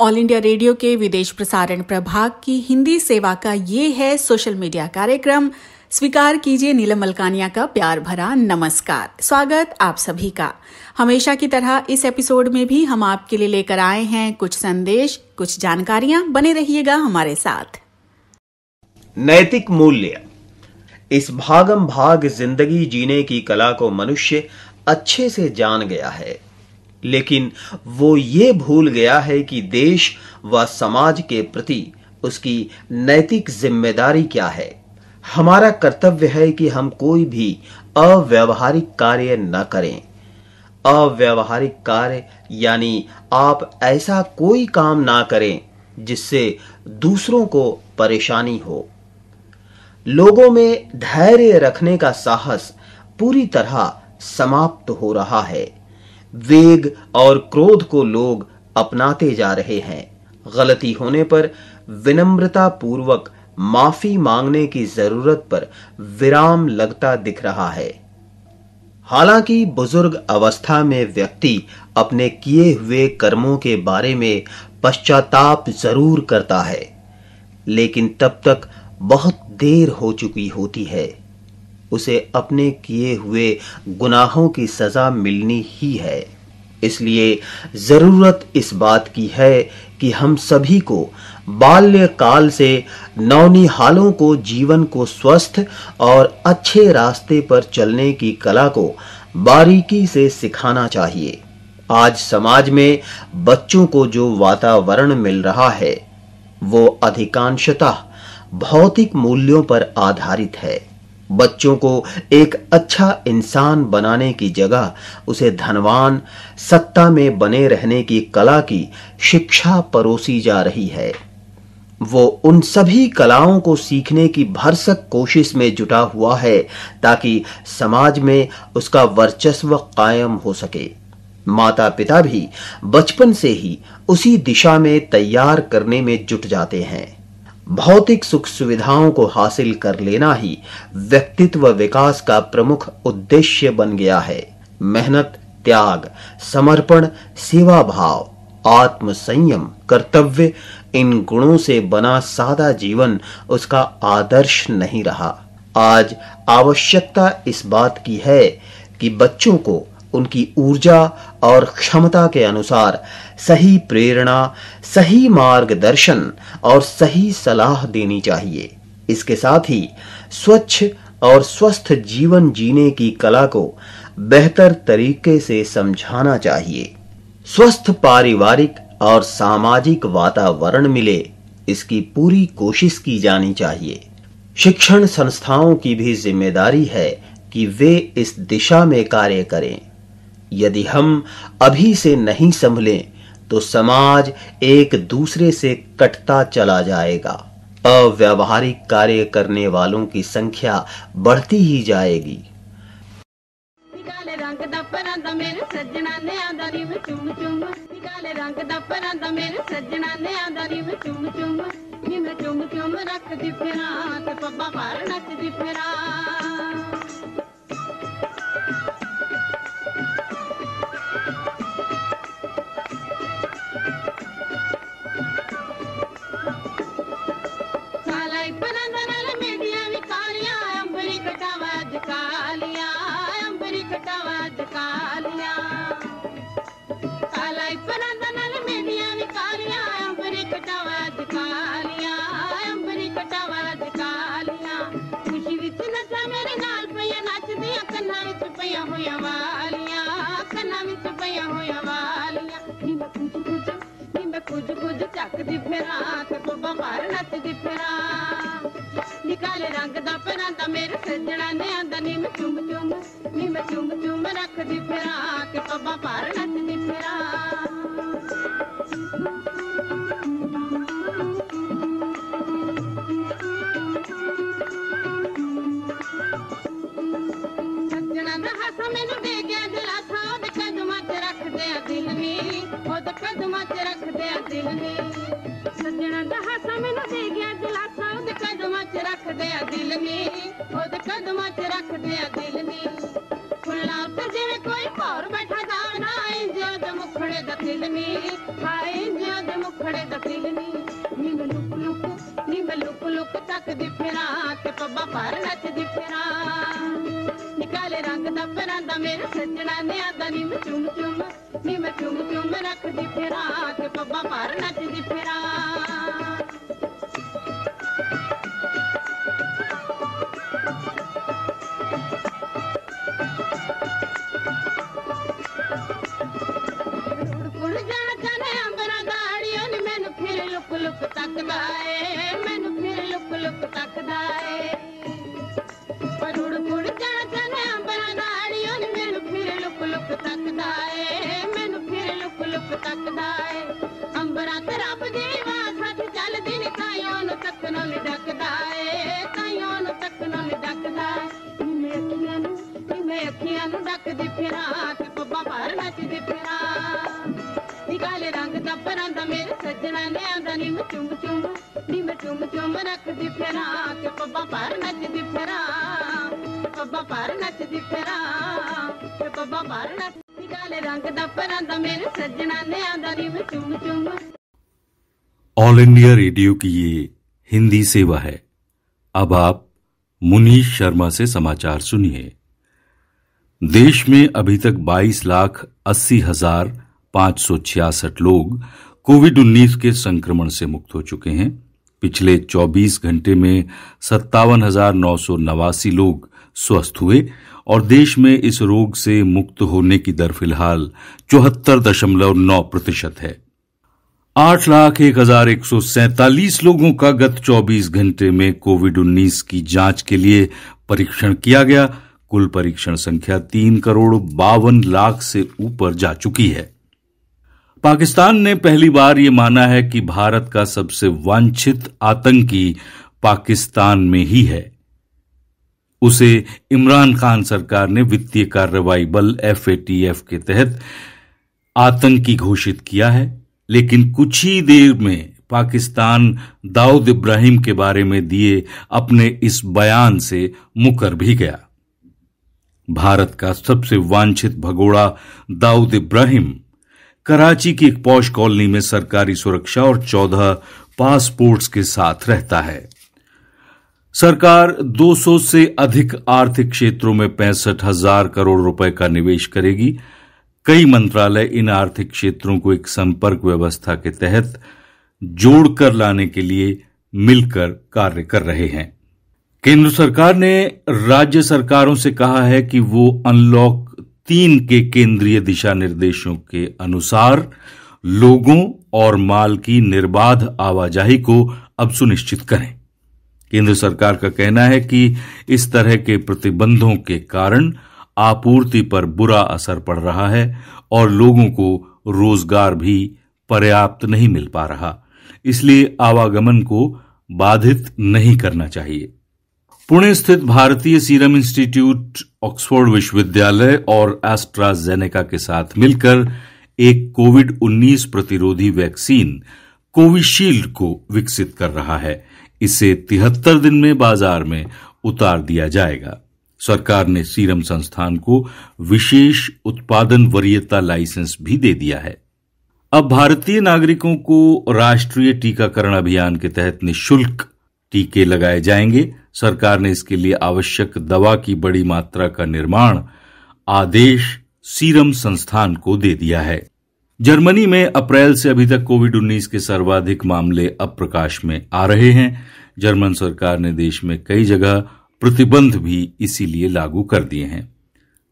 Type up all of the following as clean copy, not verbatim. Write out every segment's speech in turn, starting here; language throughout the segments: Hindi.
ऑल इंडिया रेडियो के विदेश प्रसारण प्रभाग की हिंदी सेवा का ये है सोशल मीडिया कार्यक्रम। स्वीकार कीजिए नीलम मलकानिया का प्यार भरा नमस्कार। स्वागत आप सभी का। हमेशा की तरह इस एपिसोड में भी हम आपके लिए लेकर आए हैं कुछ संदेश, कुछ जानकारियां। बने रहिएगा हमारे साथ। नैतिक मूल्य। इस भागम भाग जिंदगी जीने की कला को मनुष्य अच्छे से जान गया है, लेकिन वो ये भूल गया है कि देश व समाज के प्रति उसकी नैतिक जिम्मेदारी क्या है। हमारा कर्तव्य है कि हम कोई भी अव्यावहारिक कार्य न करें। अव्यावहारिक कार्य यानी आप ऐसा कोई काम ना करें जिससे दूसरों को परेशानी हो। लोगों में धैर्य रखने का साहस पूरी तरह समाप्त हो रहा है। वेग और क्रोध को लोग अपनाते जा रहे हैं। गलती होने पर विनम्रता पूर्वक माफी मांगने की जरूरत पर विराम लगता दिख रहा है। हालांकि बुजुर्ग अवस्था में व्यक्ति अपने किए हुए कर्मों के बारे में पश्चाताप जरूर करता है, लेकिन तब तक बहुत देर हो चुकी होती है। उसे अपने किए हुए गुनाहों की सजा मिलनी ही है। इसलिए जरूरत इस बात की है कि हम सभी को बाल्यकाल से नौनिहालों को जीवन को स्वस्थ और अच्छे रास्ते पर चलने की कला को बारीकी से सिखाना चाहिए। आज समाज में बच्चों को जो वातावरण मिल रहा है वो अधिकांशतः भौतिक मूल्यों पर आधारित है। बच्चों को एक अच्छा इंसान बनाने की जगह उसे धनवान, सत्ता में बने रहने की कला की शिक्षा परोसी जा रही है। वो उन सभी कलाओं को सीखने की भरसक कोशिश में जुटा हुआ है ताकि समाज में उसका वर्चस्व कायम हो सके। माता पिता भी बचपन से ही उसी दिशा में तैयार करने में जुट जाते हैं। भौतिक सुख सुविधाओं को हासिल कर लेना ही व्यक्तित्व विकास का प्रमुख उद्देश्य बन गया है। मेहनत, त्याग, समर्पण, सेवा भाव, आत्म संयम, कर्तव्य, इन गुणों से बना सादा जीवन उसका आदर्श नहीं रहा। आज आवश्यकता इस बात की है कि बच्चों को उनकी ऊर्जा और क्षमता के अनुसार सही प्रेरणा, सही मार्गदर्शन और सही सलाह देनी चाहिए। इसके साथ ही स्वच्छ और स्वस्थ जीवन जीने की कला को बेहतर तरीके से समझाना चाहिए। स्वस्थ पारिवारिक और सामाजिक वातावरण मिले, इसकी पूरी कोशिश की जानी चाहिए। शिक्षण संस्थाओं की भी जिम्मेदारी है कि वे इस दिशा में कार्य करें। यदि हम अभी से नहीं संभलें तो समाज एक दूसरे से कटता चला जाएगा। अव्यावहारिक कार्य करने वालों की संख्या बढ़ती ही जाएगी। निकाले रंग दा परांदा मेरे सजना ने आंदारी में चुम चुम। निकाले रंग दा परांदा मेरे सजना ने आंदारी में चुम चुम। नी मैं चुम चुम रख दी फिरा ते पब्बा पार नच दी फिरा। निकाले रंग दा परांदा मेरे सजना ने आंदा नी मैं चुम चुम। नी मैं चुम चुम रख दी फिरा के पब्बा पार नच दी फिरा। सजना दा हासा मैनू दे गया दिलासा ओदे कदमां च रख दे दिल नी। ओदे कदमां च रख दे दिल नी। सजना दा हासा मैनू दे गया दिलासा ओदे कदमां च रख दे दिल नी। ओदे कदमां च रख दे दिल नी। फुल्लां उत्ते जिवें कोई भौर बैठा जावना इंज ओदे मुखड़े दा दिल नी। हाय इंज ओदे मुखड़े परांदा मेरे सजना ने आंदा नी मैं चुम चुम रख दी फिरा के पब्बा पर नच दी फिरा उड़ जाना जाने अंबरा गाड़ियों ने मैनू फिर लुक लुक तकदा है मैनू फिर लुक लुक तकदा है पर उड़ जाना जाने अंबरा गाड़ियों ने मैनू फिर लुक लुक तकदा है मैनू फिर लुक लुक तकदा है अंबरा ते रब दी आवाज़ हथ चलदी नी ताइयों नू तकनों नी डकदा है ताइयों नू तकनों नी डकदा मैं अखियां नू डकदी फिरा ते पब्बा पर नचदी फिरा काले रंग दा परांदा मेरे सजना ने आंदा नी मैं चुम रख दी फिरा के पब्बा पर नचदी फिरा पब्बा पर नचदी फिरा के पब्बा पर नचदी काले रंग दा परांदा मेरे सजना ने आंदा नी मैं चुम ऑल इंडिया रेडियो की ये हिंदी सेवा है। अब आप मुनीश शर्मा से समाचार सुनिए। देश में अभी तक 22,80,566 लोग कोविड-19 के संक्रमण से मुक्त हो चुके हैं। पिछले 24 घंटे में 57,989 लोग स्वस्थ हुए और देश में इस रोग से मुक्त होने की दर फिलहाल 74.9% है। 8,01,147 लोगों का गत 24 घंटे में कोविड-19 की जांच के लिए परीक्षण किया गया। कुल परीक्षण संख्या 3,52,00,000 से ऊपर जा चुकी है। पाकिस्तान ने पहली बार ये माना है कि भारत का सबसे वांछित आतंकी पाकिस्तान में ही है। उसे इमरान खान सरकार ने वित्तीय कार्रवाई बल FATF के तहत आतंकी घोषित किया है, लेकिन कुछ ही देर में पाकिस्तान दाऊद इब्राहिम के बारे में दिए अपने इस बयान से मुकर भी गया। भारत का सबसे वांछित भगोड़ा दाऊद इब्राहिम कराची की एक पॉश कॉलोनी में सरकारी सुरक्षा और 14 पासपोर्ट्स के साथ रहता है। सरकार 200 से अधिक आर्थिक क्षेत्रों में 65,000 करोड़ रुपए का निवेश करेगी। कई मंत्रालय इन आर्थिक क्षेत्रों को एक संपर्क व्यवस्था के तहत जोड़कर लाने के लिए मिलकर कार्य कर रहे हैं। केंद्र सरकार ने राज्य सरकारों से कहा है कि वो अनलॉक 3 के केंद्रीय दिशा निर्देशों के अनुसार लोगों और माल की निर्बाध आवाजाही को अब सुनिश्चित करें। केंद्र सरकार का कहना है कि इस तरह के प्रतिबंधों के कारण आपूर्ति पर बुरा असर पड़ रहा है और लोगों को रोजगार भी पर्याप्त नहीं मिल पा रहा, इसलिए आवागमन को बाधित नहीं करना चाहिए। पुणे स्थित भारतीय सीरम इंस्टीट्यूट, ऑक्सफोर्ड विश्वविद्यालय और एस्ट्राजेनेका के साथ मिलकर एक कोविड-19 प्रतिरोधी वैक्सीन कोविशील्ड को विकसित कर रहा है। इसे 73 दिन में बाजार में उतार दिया जाएगा। सरकार ने सीरम संस्थान को विशेष उत्पादन वरीयता लाइसेंस भी दे दिया है। अब भारतीय नागरिकों को राष्ट्रीय टीकाकरण अभियान के तहत निःशुल्क टीके लगाए जाएंगे। सरकार ने इसके लिए आवश्यक दवा की बड़ी मात्रा का निर्माण आदेश सीरम संस्थान को दे दिया है। जर्मनी में अप्रैल से अभी तक कोविड-19 के सर्वाधिक मामले अब प्रकाश में आ रहे हैं। जर्मन सरकार ने देश में कई जगह प्रतिबंध भी इसीलिए लागू कर दिए हैं।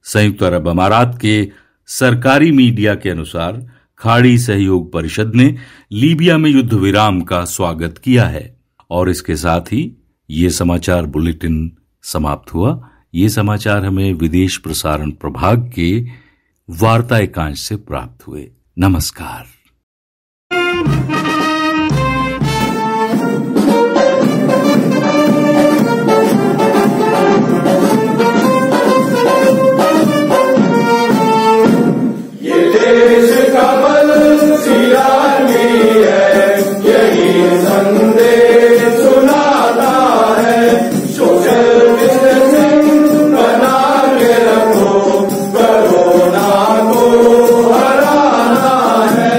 संयुक्त अरब अमारात के सरकारी मीडिया के अनुसार खाड़ी सहयोग परिषद ने लीबिया में युद्ध विराम का स्वागत किया है। और इसके साथ ही ये समाचार बुलेटिन समाप्त हुआ। ये समाचार हमें विदेश प्रसारण प्रभाग के वार्ता एकांश से प्राप्त हुए। नमस्कार। ये देश का बल सियानी है, यही संदेश सुनाता है। सोशल डिस्टेंसिंग बना के रखो, कोरोना को हराना है।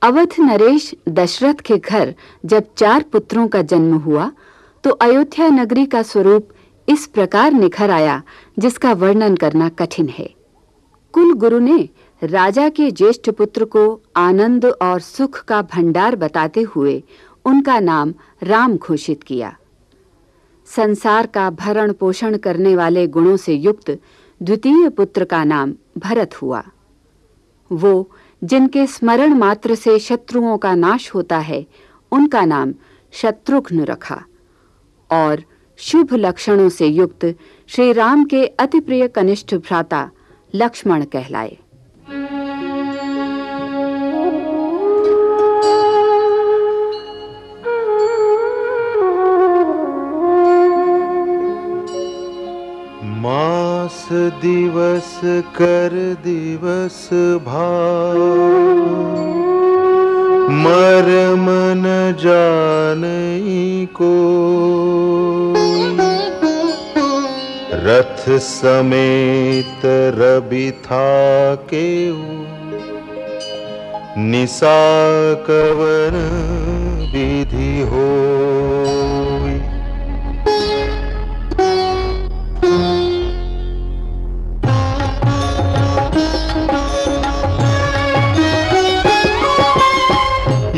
अवध नरेश दशरथ के घर जब 4 पुत्रों का जन्म हुआ तो अयोध्या नगरी का स्वरूप इस प्रकार निखर आया जिसका वर्णन करना कठिन है। कुल गुरु ने राजा के ज्येष्ठ पुत्र को आनंद और सुख का भंडार बताते हुए उनका नाम राम घोषित किया। संसार का भरण पोषण करने वाले गुणों से युक्त द्वितीय पुत्र का नाम भरत हुआ। वो जिनके स्मरण मात्र से शत्रुओं का नाश होता है उनका नाम शत्रुघ्न रखा और शुभ लक्षणों से युक्त श्री राम के अति प्रिय कनिष्ठ भ्राता लक्ष्मण कहलाए। मास दिवस कर दिवस भाव मर्म न जानई को रथ समेत रवि था केऊ निसा कवन विधि हो।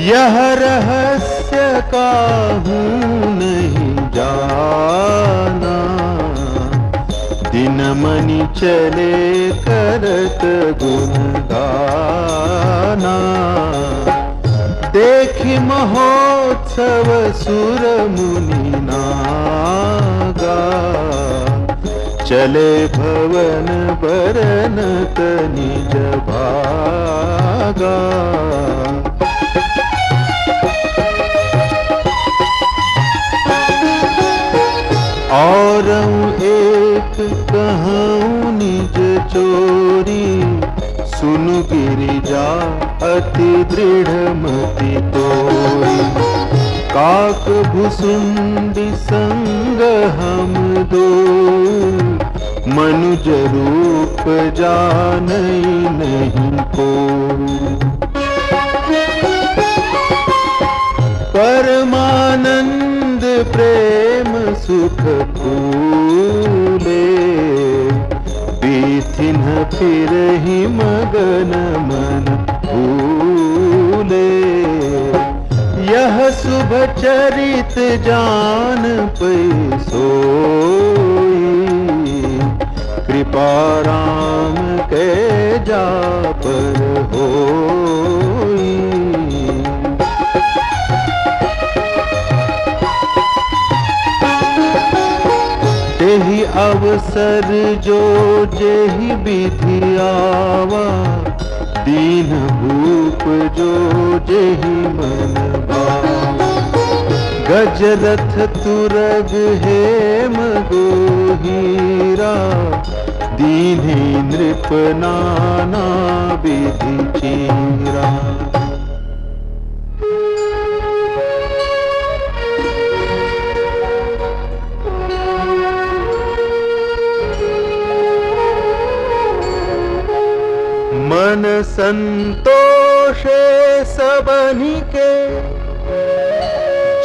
यह रहस्य काहूँ नहीं जाना दिन मनि चले करत गुण गाना। देखि महोत्सव सुर मुनि नागा चले भवन बरनत निज भागा। और एक कहूँ निज चोरी सुन गिरिजा अति दृढ़ मति तोरी। काक भुसुंडी संग हम दो मनुज रूप जानई नहीं को। परमानंद प्रेम सुख फूले बीथिन फिर ही मगन मन भूले। यह शुभ चरित जान पै सोई कृपा राम के जा पर होई। जेहि अवसर जो जेहि विधि आवा दीन भूप जो जेहि मन भावा। गजरथ तुरग हेम गोहीरा दीन्ही नृप नाना विधि चीरा। मन संतोषे सबनि के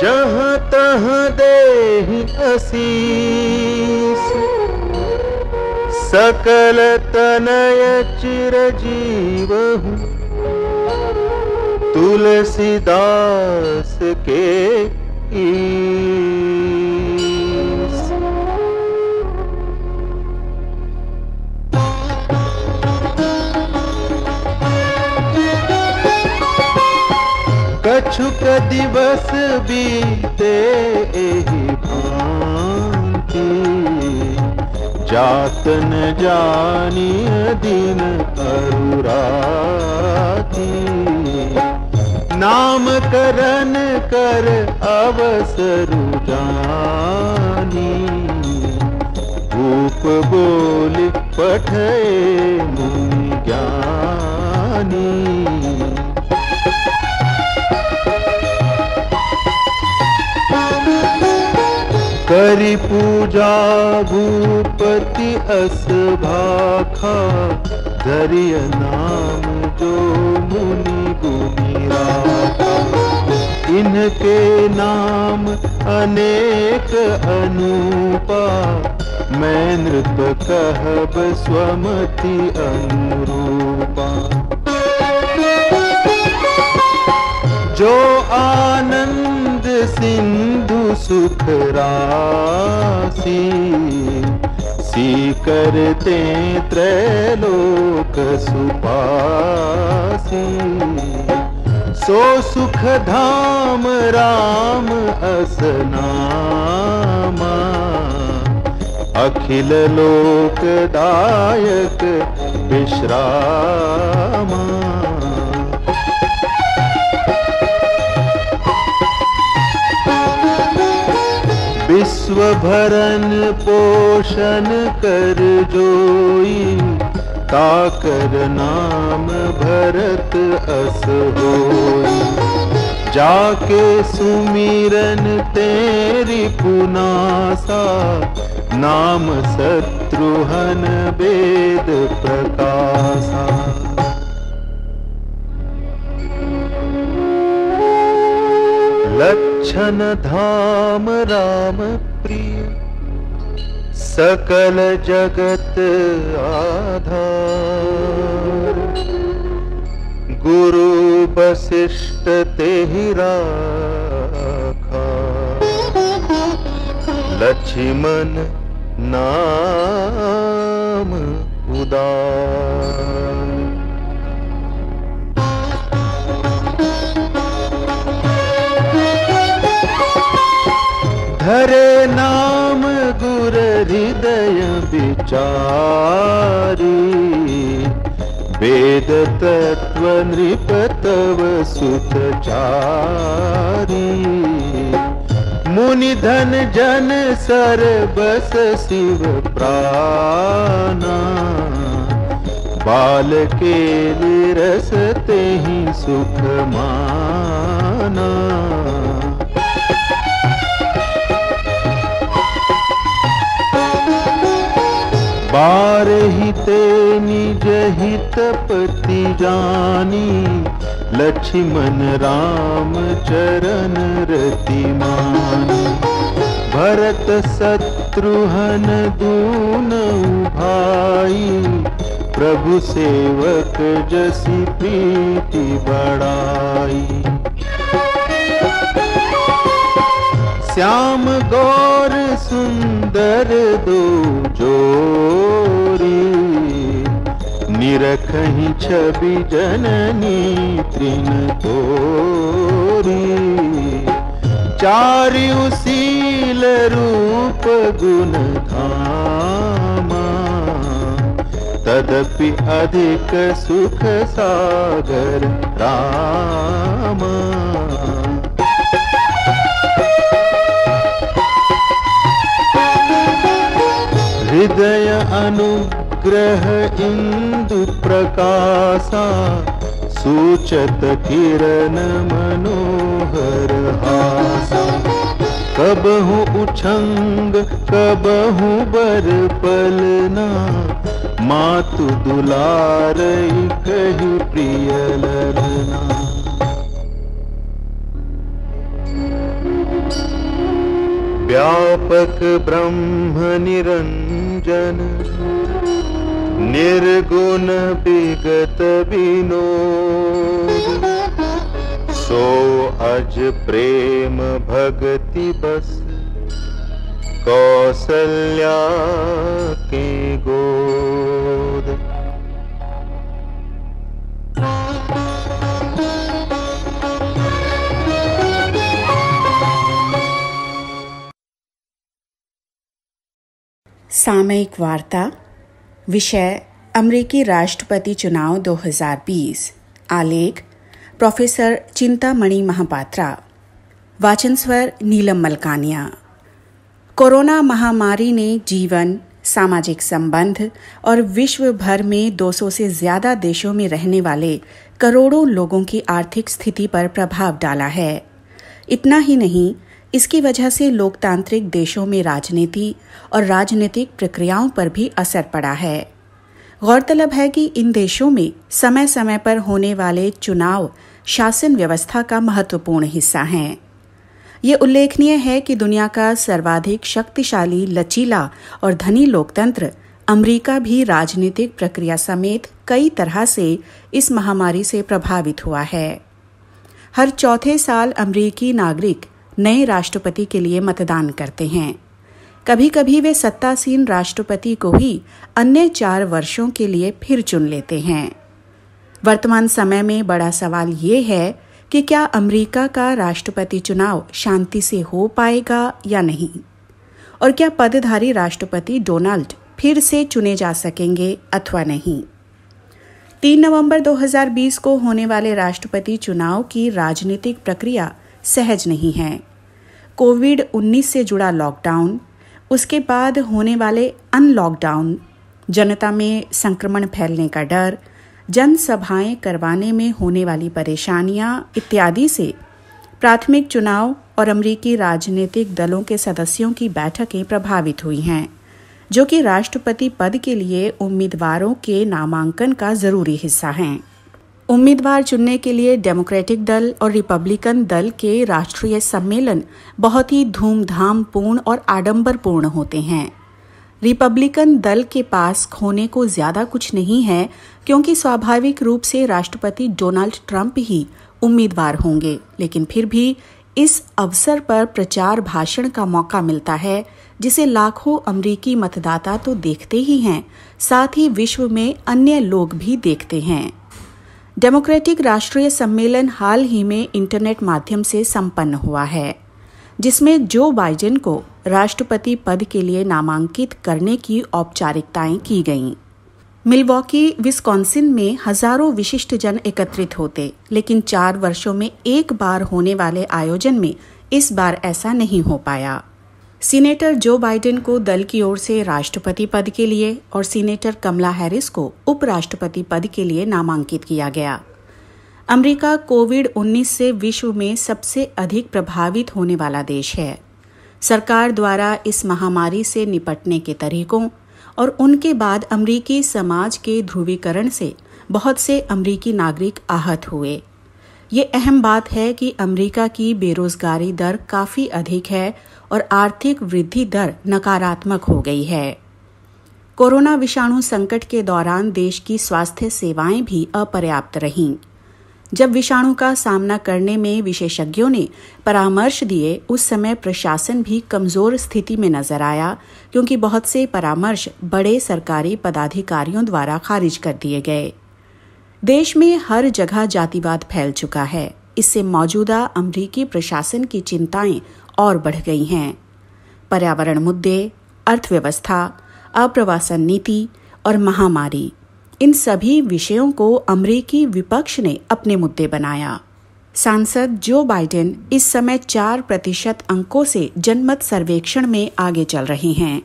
जहाँ तहाँ देहि असीस। सकल तनय चिरजीवहु तुलसीदास के ईस। कछुक दिवस बीते एहि भांति जात न जानी दिन अरुराती। नाम करन कर अवसर जानी भूप बोल पठे मुनि ज्ञानी। करी पूजा भूपति अस भाखा, धरिय नाम जो मुनि गुनी राखा। इनके नाम अनेक अनूपा, मैं नृप कहब स्वमति अनुरूपा। जो आनंद सिंधु सुख राशि, सी करते त्रैलोक सुपासी। सो सुख धाम राम असनामा, अखिल लोकदायक विश्रामा। विश्व भरण पोषण कर जोई, ताकर नाम भरत अस होई। जाके सुमिरन तेरी पुनासा, नाम शत्रुहन वेद प्रकाशा। लक्षण धाम राम प्रिय, सकल जगत आधार। गुरु वशिष्ठ तेहि राखा, लक्ष्मण नाम उदार। धरे नाम गुर हृदय विचारी, वेद तत्व नृपतव सुतचारी। मुनि धन जन सर्वस शिव प्राणा, बाल के रस तेहि सुख माना। बारहि ते निज हित पति जानी, लक्ष्मण राम चरण रति मानी। भरत शत्रुघ्न दूनऊ भाई, प्रभु सेवक जसि प्रीति बढ़ाई। श्याम गौर सुंदर दो जोरी, निरखहि छवि जननी तृण तोरी। चारु शील रूप गुण धामा, तदपि अधिक सुख सागर रामा। हृदय अनुग्रह इंदु प्रकाशा, सूचत किरण मनोहर हासा। कबहु उछंग कबहु बर पलना, मातु दुलारई कहि प्रिय ललना। व्यापक ब्रह्म निरंजन, निर्गुण विगत विनोद। सो अज प्रेम भगति बस, कौसल्या के गोद। सामयिक वार्ता। विषय अमेरिकी राष्ट्रपति चुनाव 2020। आलेख प्रोफेसर चिंतामणि महापात्रा। वाचन स्वर नीलम मलकानिया। कोरोना महामारी ने जीवन, सामाजिक संबंध और विश्व भर में 200 से ज्यादा देशों में रहने वाले करोड़ों लोगों की आर्थिक स्थिति पर प्रभाव डाला है। इतना ही नहीं, इसकी वजह से लोकतांत्रिक देशों में राजनीति और राजनीतिक प्रक्रियाओं पर भी असर पड़ा है। गौरतलब है कि इन देशों में समय समय पर होने वाले चुनाव शासन व्यवस्था का महत्वपूर्ण हिस्सा हैं। ये उल्लेखनीय है कि दुनिया का सर्वाधिक शक्तिशाली, लचीला और धनी लोकतंत्र अमेरिका भी राजनीतिक प्रक्रिया समेत कई तरह से इस महामारी से प्रभावित हुआ है। हर चौथे साल अमेरिकी नागरिक नए राष्ट्रपति के लिए मतदान करते हैं। कभी कभी वे सत्तासीन राष्ट्रपति को ही अन्य 4 वर्षों के लिए फिर चुन लेते हैं। वर्तमान समय में बड़ा सवाल ये है कि क्या अमेरिका का राष्ट्रपति चुनाव शांति से हो पाएगा या नहीं, और क्या पदधारी राष्ट्रपति डोनाल्ड फिर से चुने जा सकेंगे अथवा नहीं। 3 नवंबर 2020 को होने वाले राष्ट्रपति चुनाव की राजनीतिक प्रक्रिया सहज नहीं है। कोविड-19 से जुड़ा लॉकडाउन, उसके बाद होने वाले अनलॉकडाउन, जनता में संक्रमण फैलने का डर, जनसभाएं करवाने में होने वाली परेशानियां इत्यादि से प्राथमिक चुनाव और अमेरिकी राजनीतिक दलों के सदस्यों की बैठकें प्रभावित हुई हैं, जो कि राष्ट्रपति पद के लिए उम्मीदवारों के नामांकन का जरूरी हिस्सा हैं। उम्मीदवार चुनने के लिए डेमोक्रेटिक दल और रिपब्लिकन दल के राष्ट्रीय सम्मेलन बहुत ही धूमधामपूर्ण और आडंबरपूर्ण होते हैं। रिपब्लिकन दल के पास खोने को ज्यादा कुछ नहीं है, क्योंकि स्वाभाविक रूप से राष्ट्रपति डोनाल्ड ट्रंप ही उम्मीदवार होंगे, लेकिन फिर भी इस अवसर पर प्रचार भाषण का मौका मिलता है, जिसे लाखों अमेरिकी मतदाता तो देखते ही हैं, साथ ही विश्व में अन्य लोग भी देखते हैं। डेमोक्रेटिक राष्ट्रीय सम्मेलन हाल ही में इंटरनेट माध्यम से संपन्न हुआ है, जिसमें जो बाइडेन को राष्ट्रपति पद के लिए नामांकित करने की औपचारिकताएं की गईं। मिलवॉकी, विस्कॉन्सिन में हजारों विशिष्ट जन एकत्रित होते, लेकिन 4 वर्षों में एक बार होने वाले आयोजन में इस बार ऐसा नहीं हो पाया। सीनेटर जो बाइडेन को दल की ओर से राष्ट्रपति पद के लिए और सीनेटर कमला हैरिस को उपराष्ट्रपति पद के लिए नामांकित किया गया। अमेरिका कोविड-19 से विश्व में सबसे अधिक प्रभावित होने वाला देश है। सरकार द्वारा इस महामारी से निपटने के तरीकों और उनके बाद अमेरिकी समाज के ध्रुवीकरण से बहुत से अमेरिकी नागरिक आहत हुए। ये अहम बात है कि अमेरिका की बेरोजगारी दर काफी अधिक है और आर्थिक वृद्धि दर नकारात्मक हो गई है। कोरोना विषाणु संकट के दौरान देश की स्वास्थ्य सेवाएं भी अपर्याप्त रहीं। जब विषाणु का सामना करने में विशेषज्ञों ने परामर्श दिए, उस समय प्रशासन भी कमजोर स्थिति में नजर आया, क्योंकि बहुत से परामर्श बड़े सरकारी पदाधिकारियों द्वारा खारिज कर दिए गए। देश में हर जगह जातिवाद फैल चुका है। इससे मौजूदा अमेरिकी प्रशासन की चिंताएं और बढ़ गई हैं। पर्यावरण मुद्दे, अर्थव्यवस्था, अप्रवासन नीति और महामारी, इन सभी विषयों को अमेरिकी विपक्ष ने अपने मुद्दे बनाया। सांसद जो बाइडेन इस समय 4% अंकों से जनमत सर्वेक्षण में आगे चल रहे हैं।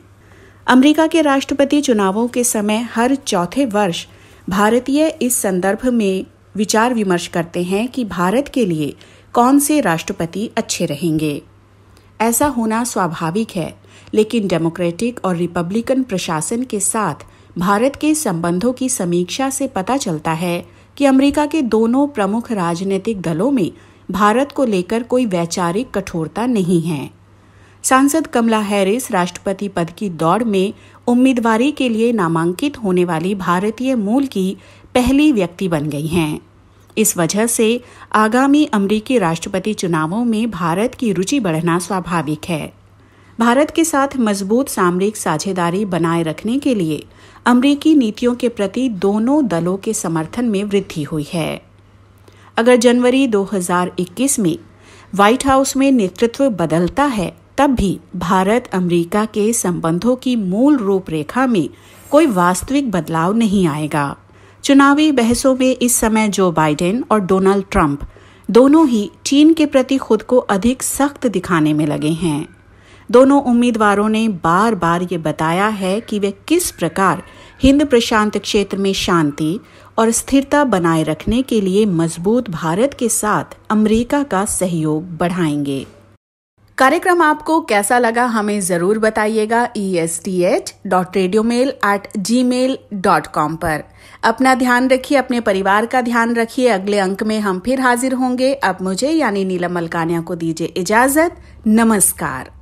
अमेरिका के राष्ट्रपति चुनावों के समय हर चौथे वर्ष भारतीय इस संदर्भ में विचार विमर्श करते हैं कि भारत के लिए कौन से राष्ट्रपति अच्छे रहेंगे। ऐसा होना स्वाभाविक है, लेकिन डेमोक्रेटिक और रिपब्लिकन प्रशासन के साथ भारत के संबंधों की समीक्षा से पता चलता है कि अमेरिका के दोनों प्रमुख राजनीतिक दलों में भारत को लेकर कोई वैचारिक कठोरता नहीं है। सांसद कमला हैरिस राष्ट्रपति पद की दौड़ में उम्मीदवारी के लिए नामांकित होने वाली भारतीय मूल की पहली व्यक्ति बन गई हैं। इस वजह से आगामी अमेरिकी राष्ट्रपति चुनावों में भारत की रुचि बढ़ना स्वाभाविक है। भारत के साथ मजबूत सामरिक साझेदारी बनाए रखने के लिए अमेरिकी नीतियों के प्रति दोनों दलों के समर्थन में वृद्धि हुई है। अगर जनवरी 2021 में व्हाइट हाउस में नेतृत्व बदलता है, तब भी भारत अमेरिका के संबंधों की मूल रूपरेखा में कोई वास्तविक बदलाव नहीं आएगा। चुनावी बहसों में इस समय जो बाइडेन और डोनाल्ड ट्रंप दोनों ही चीन के प्रति खुद को अधिक सख्त दिखाने में लगे हैं। दोनों उम्मीदवारों ने बार बार ये बताया है कि वे किस प्रकार हिंद प्रशांत क्षेत्र में शांति और स्थिरता बनाए रखने के लिए मजबूत भारत के साथ अमेरिका का सहयोग बढ़ाएंगे। कार्यक्रम आपको कैसा लगा हमें जरूर बताइएगा esth.radiomail@gmail.com पर। अपना ध्यान रखिए, अपने परिवार का ध्यान रखिए। अगले अंक में हम फिर हाजिर होंगे। अब मुझे यानी नीलम मलकानिया को दीजिए इजाजत। नमस्कार।